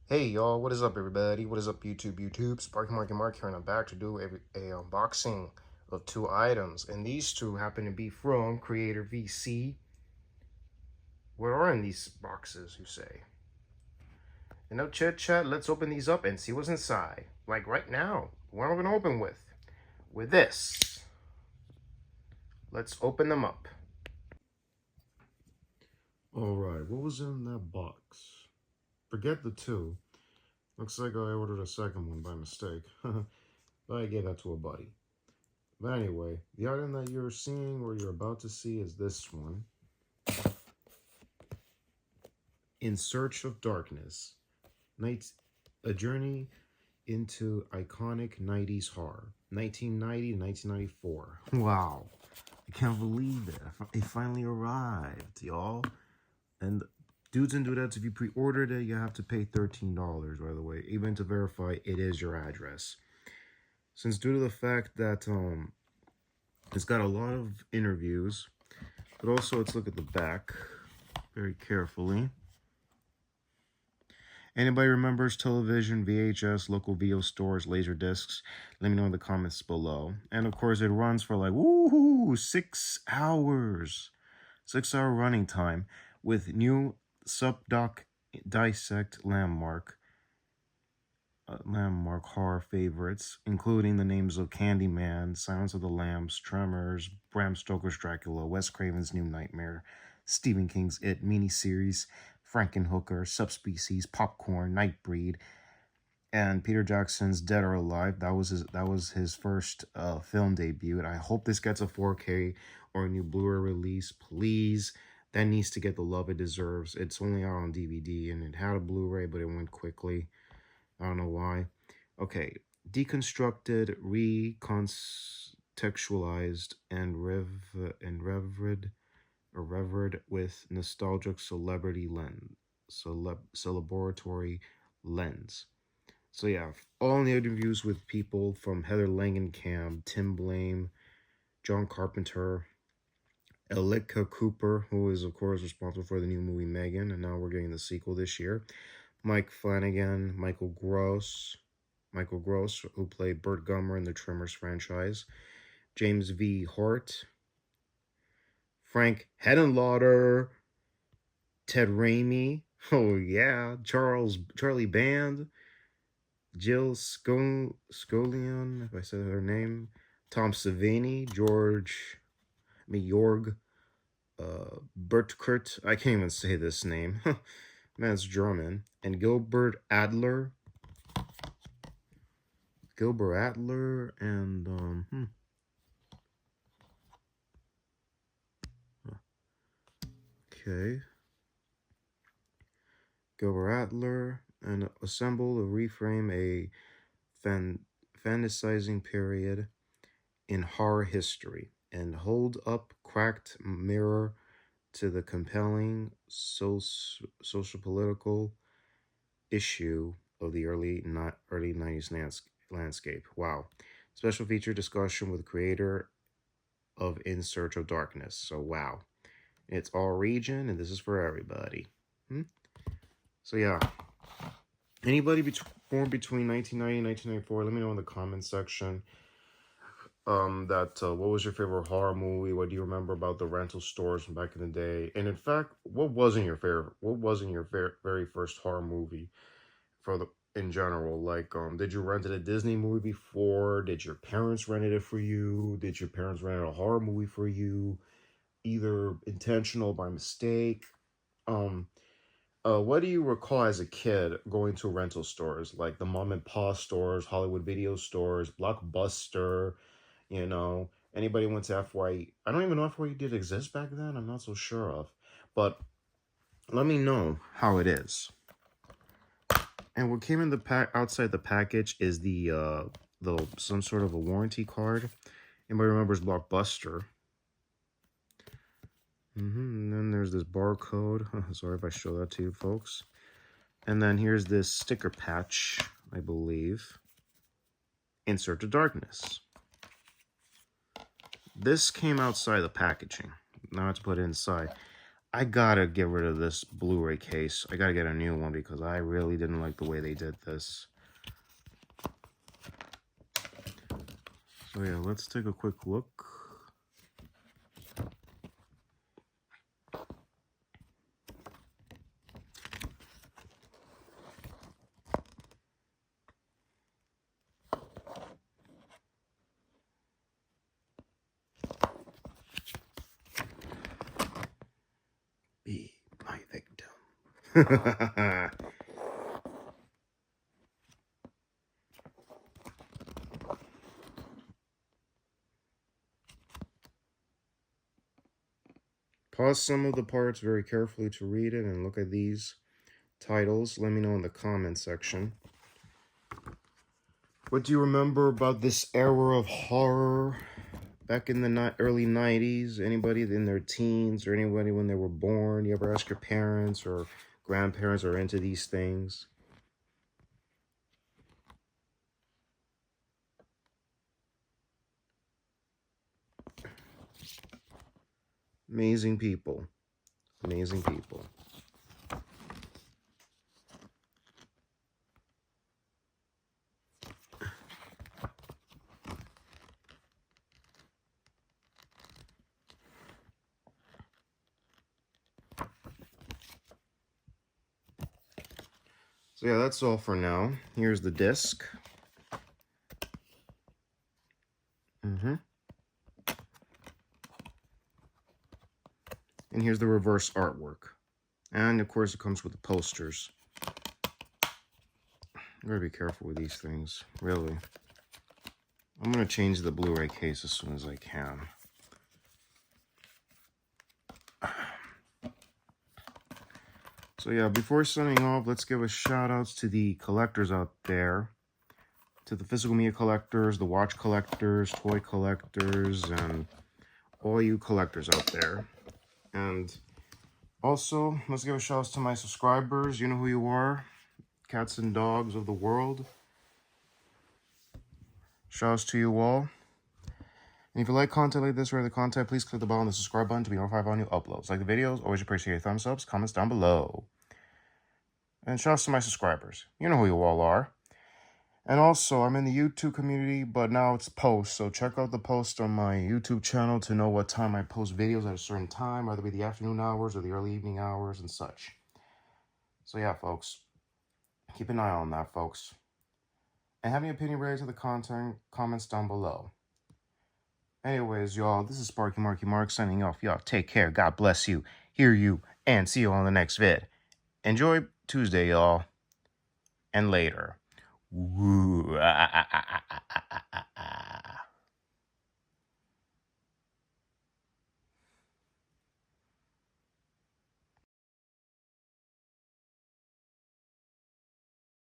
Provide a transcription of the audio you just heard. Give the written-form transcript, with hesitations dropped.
Hey y'all, what is up everybody? What is up YouTube? Sparky Mark here, and I'm back to do a unboxing of two items. And these two happen to be from Creator VC. What are in these boxes, you say? And no chit chat, let's open these up and see what's inside. Like right now. What am I gonna open with? With this. Let's open them up. Alright, what was in that box? Forget the two. Looks like I ordered a second one by mistake. But I gave that to a buddy. But anyway, the item that you're seeing or you're about to see is this one. In Search of Darkness. A journey into iconic 90s horror. 1990 to 1994. Wow. I can't believe it. It finally arrived, y'all. And dudes and dudettes, if you pre-ordered it, you have to pay $13, by the way, even to verify it is your address. Since due to the fact that it's got a lot of interviews, but also let's look at the back very carefully. Anybody remembers television, VHS, local video stores, laser discs? Let me know in the comments below. And of course, it runs for like, woohoo, 6 hours. 6-hour running time with new Subdoc Dissect landmark horror favorites, including the names of Candyman, Silence of the Lambs, Tremors, Bram Stoker's Dracula, Wes Craven's New Nightmare, Stephen King's It miniseries, Frankenhooker, Subspecies, Popcorn, Nightbreed, and Peter Jackson's Dead or Alive. That was his first film debut. And I hope this gets a 4K or a new Blu-ray release, please. That needs to get the love it deserves. It's only out on DVD, and it had a Blu-ray, but it went quickly. I don't know why. Okay, deconstructed, recontextualized, and revered with nostalgic celebrity lens, celebratory lens. So yeah, all the interviews with people from Heather Langenkamp, Tim Blame, John Carpenter, Elika Cooper, who is of course responsible for the new movie Megan, and now we're getting the sequel this year. Mike Flanagan, Michael Gross, who played Burt Gummer in the Tremors franchise, James V. Hort, Frank Henenlotter, Ted Raimi, oh yeah, Charlie Band, Jill Scolion, if I said her name, Tom Savini, Jorg Bertkurt, I can't even say this name, man, it's German, and Gilbert Adler, and okay, Gilbert Adler, and assemble to reframe a fantasizing period in horror history and hold up cracked mirror to the compelling social-political issue of the early 90s landscape. Wow. Special feature discussion with creator of In Search of Darkness. So wow. It's all region, and this is for everybody. So yeah. Anybody born between 1990 and 1994, let me know in the comments section. What was your favorite horror movie? What do you remember about the rental stores from back in the day? And in fact, what wasn't your very first horror movie in general? Like, did you rent a Disney movie before? Did your parents rent it for you? Did your parents rent a horror movie for you? Either intentional by mistake. What do you recall as a kid going to rental stores, like the mom and pop stores, Hollywood video stores, Blockbuster? Anybody went to FYE? I don't even know if FYE did exist back then. I'm not so sure of, but let me know how it is. And what came in the outside the package is the some sort of a warranty card. Anybody remembers Blockbuster? And then there's this barcode. Sorry if I show that to you folks. And then here's this sticker patch, I believe. In Search of Darkness. This came outside the packaging. Now I have to put it inside. I gotta get rid of this Blu-ray case. I gotta get a new one because I really didn't like the way they did this. So yeah, let's take a quick look. Be my victim. Pause some of the parts very carefully to read it and look at these titles. Let me know in the comment section. What do you remember about this era of horror back in the early 90s? Anybody in their teens or anybody when they were born? You ever ask your parents or grandparents are into these things? Amazing people. Amazing people. So yeah, that's all for now. Here's the disc. And here's the reverse artwork. And of course it comes with the posters. I'm gotta be careful with these things, really. I'm gonna change the Blu-ray case as soon as I can. So yeah, before signing off, let's give a shout outs to the collectors out there. To the physical media collectors, the watch collectors, toy collectors, and all you collectors out there. And also, let's give a shout out to my subscribers. You know who you are. Cats and dogs of the world. Shout outs to you all. And if you like content like this or other content, please click the bell on the subscribe button to be notified of new uploads. Like the videos, always appreciate your thumbs ups, comments down below. And shout outs to my subscribers. You know who you all are. And also, I'm in the YouTube community, but now it's posts. So check out the post on my YouTube channel to know what time I post videos at a certain time, whether it be the afternoon hours or the early evening hours and such. So yeah, folks. Keep an eye on that, folks. And have any opinion related to the content, comments down below. Anyways, y'all, this is Sparky Marky Mark signing off. Y'all, take care. God bless you. Hear you. And see you on the next vid. Enjoy Tuesday, y'all. And later. Woo.